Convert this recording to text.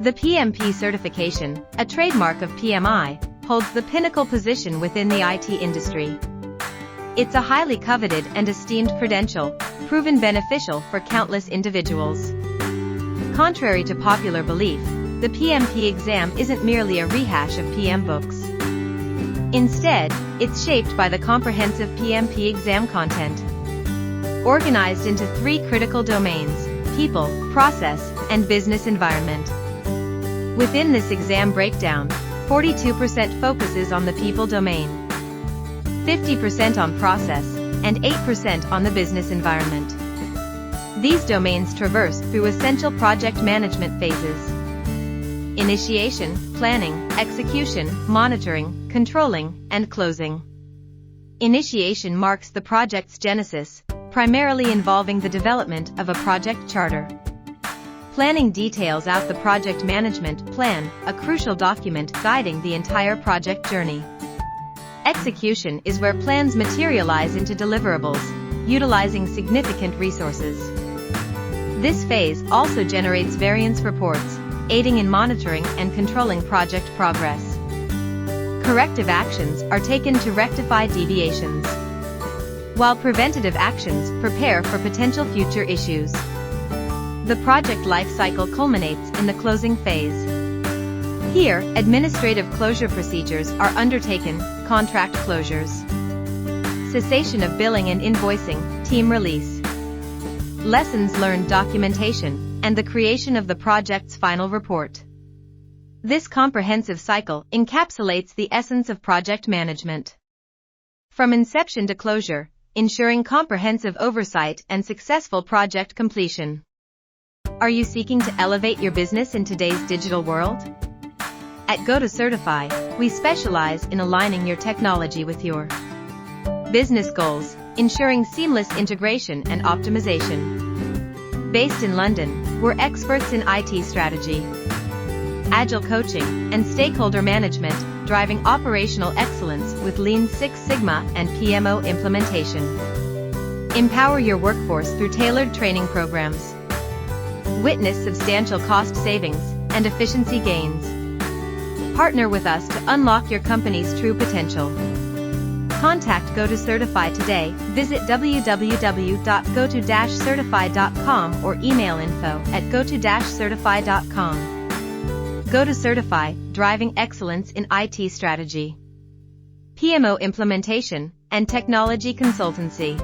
The PMP certification, a trademark of PMI, holds the pinnacle position within the IT industry. It's a highly coveted and esteemed credential, proven beneficial for countless individuals. Contrary to popular belief, the PMP exam isn't merely a rehash of PM books. Instead, it's shaped by the comprehensive PMP exam content. Organized into 3 critical domains: people, process, and business environment. Within this exam breakdown, 42% focuses on the people domain, 50% on process, and 8% on the business environment. These domains traverse through essential project management phases: initiation, planning, execution, monitoring, controlling, and closing. Initiation marks the project's genesis, primarily involving the development of a project charter. Planning details out the project management plan, a crucial document guiding the entire project journey. Execution is where plans materialize into deliverables, utilizing significant resources. This phase also generates variance reports, aiding in monitoring and controlling project progress. Corrective actions are taken to rectify deviations, while preventative actions prepare for potential future issues. The project life cycle culminates in the closing phase. Here, administrative closure procedures are undertaken: contract closures, cessation of billing and invoicing, team release, lessons learned documentation, and the creation of the project's final report. This comprehensive cycle encapsulates the essence of project management. From inception to closure, ensuring comprehensive oversight and successful project completion. Are you seeking to elevate your business in today's digital world? At Go to Certify, we specialize in aligning your technology with your business goals, ensuring seamless integration and optimization. Based in London, we're experts in IT strategy, agile coaching, and stakeholder management, driving operational excellence with Lean Six Sigma and PMO implementation. Empower your workforce through tailored training programs. Witness substantial cost savings and efficiency gains. Partner with us to unlock your company's true potential. Contact Go to Certify today. Visit www.goto-certify.com or email info@goto-certify.com. Go to Certify, driving excellence in IT strategy, PMO implementation, and technology consultancy.